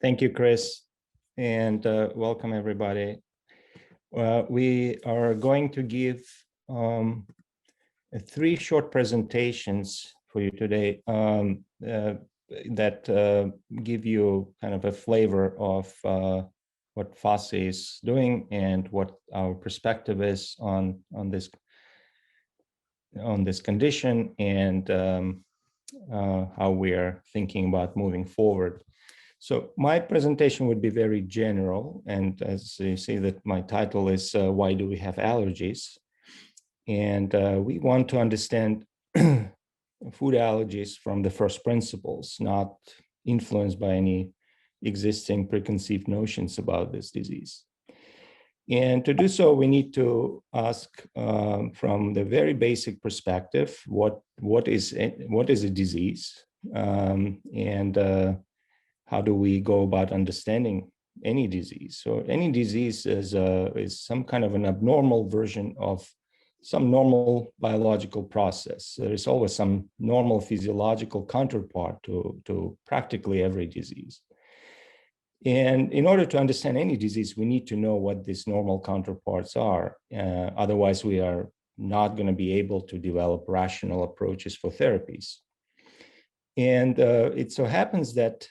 Thank you, Chris, and welcome everybody. We are going to give 3 short presentations for you today that give you kind of a flavor of what FASI is doing and what our perspective is on this condition and how we are thinking about moving forward. So my presentation would be very general, and as you see that my title is Why Do We Have Allergies? And we want to understand food allergies from the first principles, not influenced by any existing preconceived notions about this disease. And to do so, we need to ask from the very basic perspective, what is a disease? How do we go about understanding any disease? So any disease is some kind of an abnormal version of some normal biological process. There is always some normal physiological counterpart to practically every disease. And in order to understand any disease, we need to know what these normal counterparts are. Otherwise, we are not going to be able to develop rational approaches for therapies. And it so happens that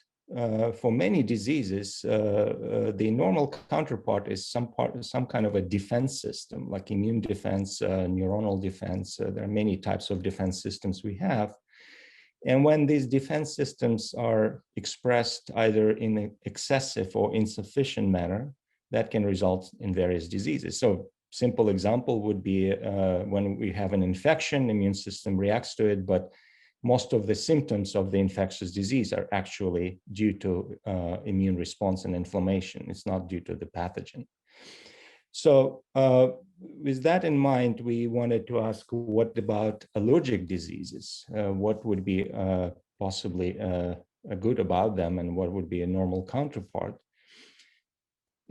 for many diseases, the normal counterpart is some kind of a defense system, like immune defense, neuronal defense. There are many types of defense systems we have. And when these defense systems are expressed either in an excessive or insufficient manner, that can result in various diseases. So simple example would be when we have an infection, the immune system reacts to it, but most of the symptoms of the infectious disease are actually due to immune response and inflammation. It's not due to the pathogen. So with that in mind, we wanted to ask, what about allergic diseases? What would be possibly good about them, and what would be a normal counterpart?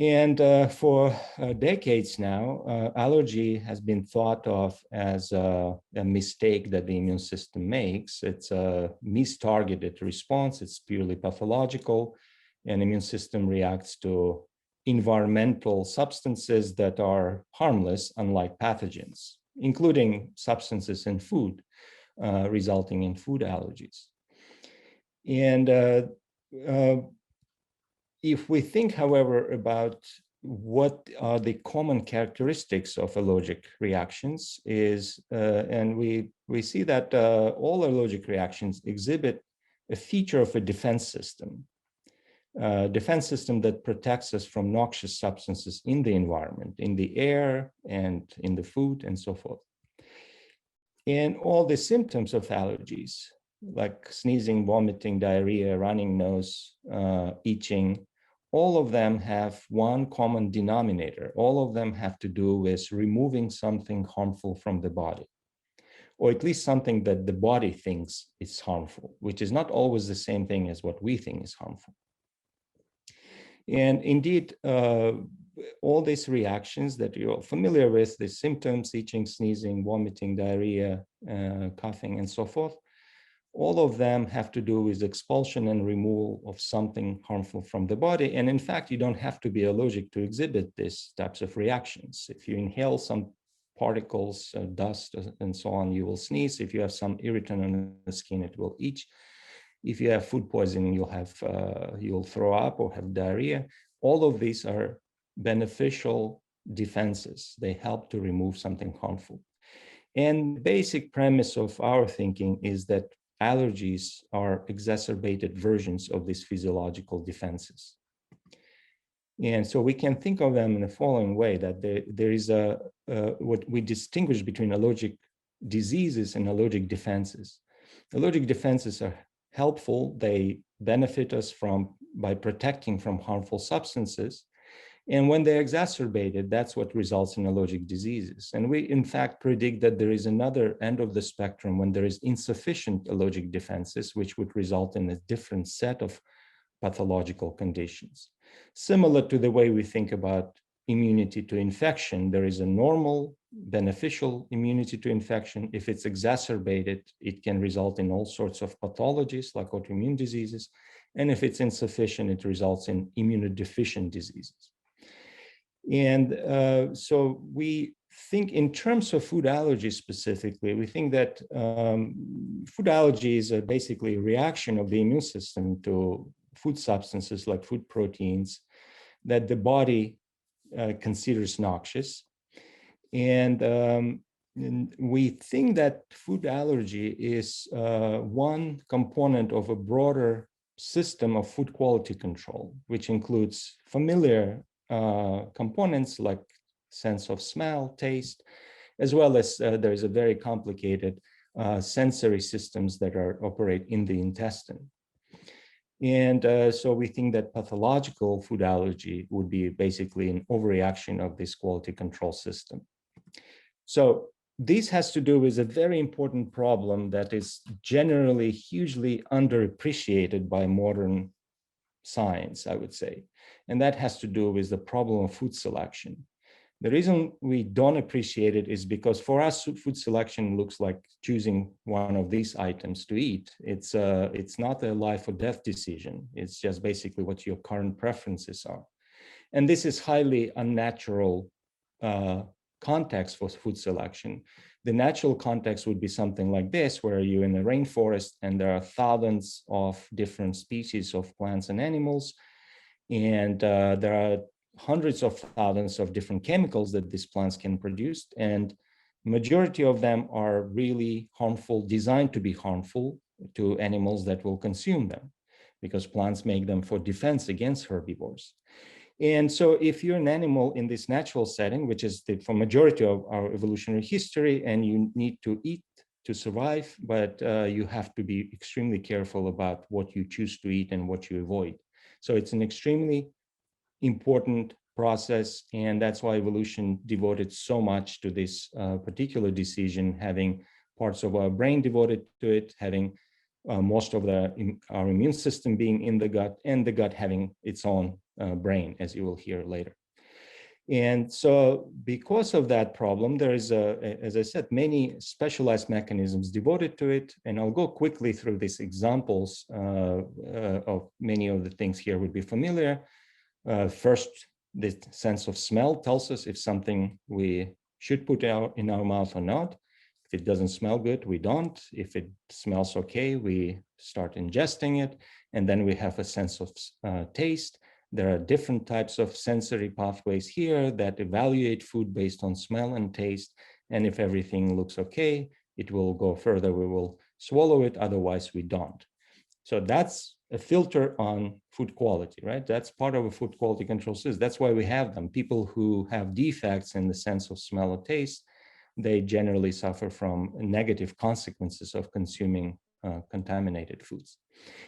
And for decades now, allergy has been thought of as a mistake that the immune system makes. It's a mistargeted response. It's purely pathological. And the immune system reacts to environmental substances that are harmless, unlike pathogens, including substances in food, resulting in food allergies. And if we think, however, about what are the common characteristics of allergic reactions and we see that all allergic reactions exhibit a feature of a defense system that protects us from noxious substances in the environment, in the air and in the food and so forth. And all the symptoms of allergies, like sneezing, vomiting, diarrhea, running nose, itching, all of them have one common denominator. All of them have to do with removing something harmful from the body, or at least something that the body thinks is harmful, which is not always the same thing as what we think is harmful. And indeed, all these reactions that you're familiar with, the symptoms, itching, sneezing, vomiting, diarrhea, coughing, and so forth, all of them have to do with expulsion and removal of something harmful from the body. And in fact, you don't have to be allergic to exhibit these types of reactions. If you inhale some particles, dust, and so on, you will sneeze. If you have some irritant on the skin, it will itch. If you have food poisoning, you'll throw up or have diarrhea. All of these are beneficial defenses. They help to remove something harmful. And the basic premise of our thinking is that allergies are exacerbated versions of these physiological defenses. And so we can think of them in the following way, that there is what we distinguish between allergic diseases and allergic defenses. Allergic defenses are helpful. They benefit us by protecting from harmful substances. And when they're exacerbated, that's what results in allergic diseases. And we, in fact, predict that there is another end of the spectrum when there is insufficient allergic defenses, which would result in a different set of pathological conditions. Similar to the way we think about immunity to infection, there is a normal, beneficial immunity to infection. If it's exacerbated, it can result in all sorts of pathologies like autoimmune diseases. And if it's insufficient, it results in immunodeficient diseases. And so we think in terms of food allergies specifically, we think that food allergy is basically a reaction of the immune system to food substances like food proteins that the body considers noxious. And we think that food allergy is one component of a broader system of food quality control, which includes familiar components like sense of smell, taste, as well as there is a very complicated sensory systems that operate in the intestine. And so we think that pathological food allergy would be basically an overreaction of this quality control system. So this has to do with a very important problem that is generally hugely underappreciated by modern science, I would say. And that has to do with the problem of food selection. The reason we don't appreciate it is because for us, food selection looks like choosing one of these items to eat. It's not a life or death decision. It's just basically what your current preferences are. And this is highly unnatural context for food selection. The natural context would be something like this, where you're in a rainforest and there are thousands of different species of plants and animals. And there are hundreds of thousands of different chemicals that these plants can produce. And majority of them are really harmful, designed to be harmful to animals that will consume them, because plants make them for defense against herbivores. And so if you're an animal in this natural setting, which is for majority of our evolutionary history, and you need to eat to survive, but you have to be extremely careful about what you choose to eat and what you avoid. So it's an extremely important process, and that's why evolution devoted so much to this particular decision, having parts of our brain devoted to it, having most of our immune system being in the gut, and the gut having its own brain, as you will hear later. And so because of that problem, there is, as I said, many specialized mechanisms devoted to it. And I'll go quickly through these examples of many of the things here would be familiar. First, the sense of smell tells us if something we should put in our mouth or not. If it doesn't smell good, we don't. If it smells okay, we start ingesting it. And then we have a sense of taste. There are different types of sensory pathways here that evaluate food based on smell and taste. And if everything looks okay, it will go further. We will swallow it. Otherwise, we don't. So that's a filter on food quality, right? That's part of a food quality control system. That's why we have them. People who have defects in the sense of smell or taste, they generally suffer from negative consequences of consuming contaminated foods.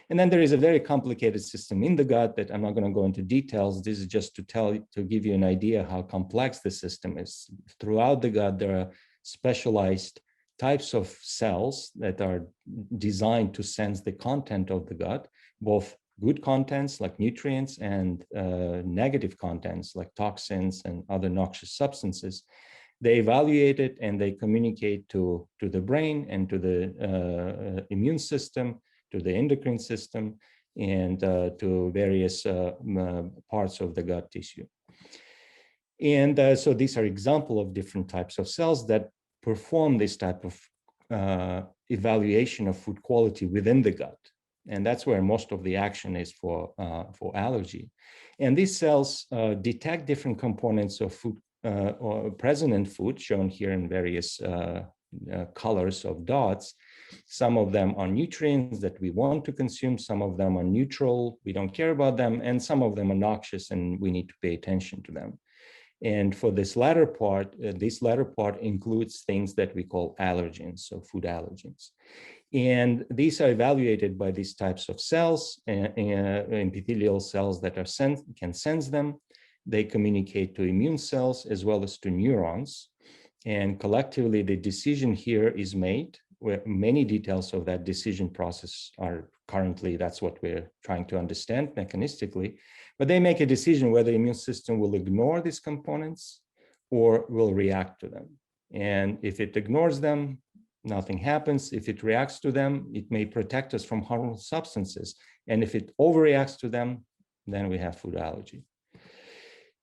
And then there is a very complicated system in the gut that I'm not going to go into details. This is just to give you an idea how complex the system is. Throughout the gut, there are specialized types of cells that are designed to sense the content of the gut, both good contents like nutrients and negative contents like toxins and other noxious substances. They evaluate it and they communicate to the brain and to the immune system, to the endocrine system, and to various parts of the gut tissue. And so these are examples of different types of cells that perform this type of evaluation of food quality within the gut. And that's where most of the action is for allergy. And these cells detect different components of food or present in food, shown here in various colors of dots. Some of them are nutrients that we want to consume. Some of them are neutral. We don't care about them. And some of them are noxious and we need to pay attention to them. And for this latter part includes things that we call allergens, so food allergens. And these are evaluated by these types of cells, epithelial cells that can sense them. They communicate to immune cells as well as to neurons. And collectively, the decision here is made, where many details of that decision process are currently, that's what we're trying to understand mechanistically. But they make a decision whether the immune system will ignore these components or will react to them. And if it ignores them, nothing happens. If it reacts to them, it may protect us from harmful substances. And if it overreacts to them, then we have food allergy.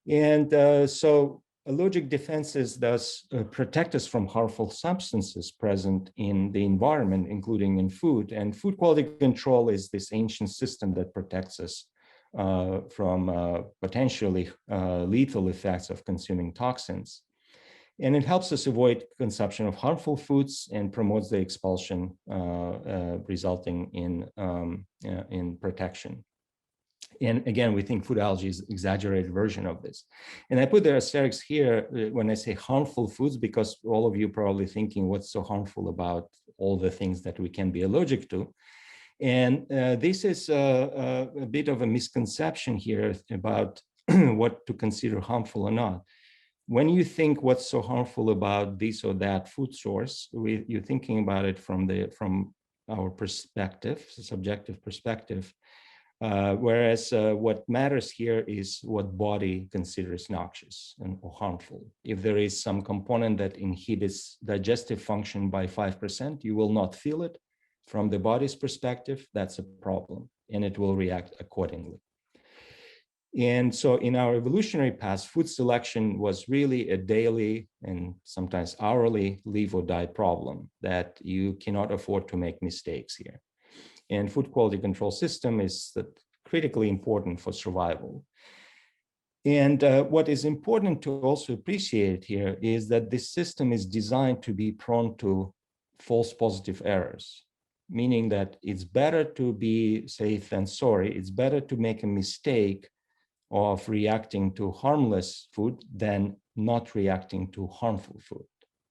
And so allergic defenses thus protect us from harmful substances present in the environment, including in food. And food quality control is this ancient system that protects us from potentially lethal effects of consuming toxins. And it helps us avoid consumption of harmful foods and promotes the expulsion, resulting in protection. And again, we think food allergy is an exaggerated version of this. And I put the asterisks here when I say harmful foods, because all of you are probably thinking, what's so harmful about all the things that we can be allergic to? And this is a bit of a misconception here about what to consider harmful or not. When you think what's so harmful about this or that food source, you're thinking about it from our perspective, subjective perspective. Whereas what matters here is what body considers noxious or harmful. If there is some component that inhibits digestive function by 5%, you will not feel it. From the body's perspective, that's a problem, and it will react accordingly. And so in our evolutionary past, food selection was really a daily and sometimes hourly live or die problem that you cannot afford to make mistakes here. And food quality control system is critically important for survival. And what is important to also appreciate here is that this system is designed to be prone to false positive errors, meaning that it's better to be safe than sorry. It's better to make a mistake of reacting to harmless food than not reacting to harmful food.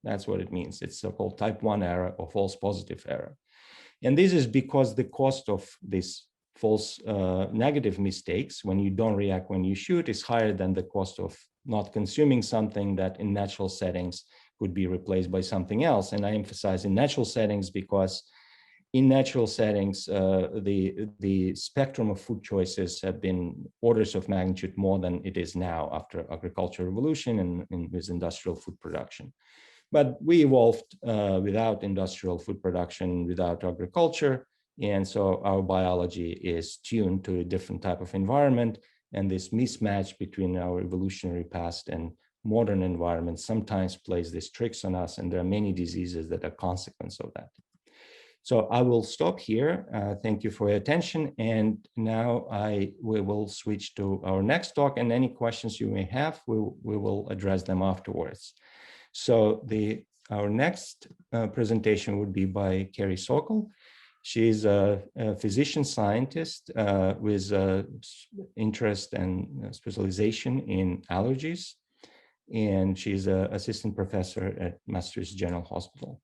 That's what it means. It's so-called type 1 error or false positive error. And this is because the cost of these false negative mistakes, when you don't react when you should, is higher than the cost of not consuming something that in natural settings could be replaced by something else. And I emphasize in natural settings because in natural settings, the spectrum of food choices have been orders of magnitude more than it is now after agricultural revolution and with industrial food production. But we evolved without industrial food production, without agriculture. And so our biology is tuned to a different type of environment. And this mismatch between our evolutionary past and modern environment sometimes plays these tricks on us. And there are many diseases that are a consequence of that. So I will stop here. Thank you for your attention. And now we will switch to our next talk, and any questions you may have, we will address them afterwards. So our next presentation would be by Carrie Sokol. She's a physician scientist with interest and specialization in allergies. And she's an assistant professor at Massachusetts General Hospital.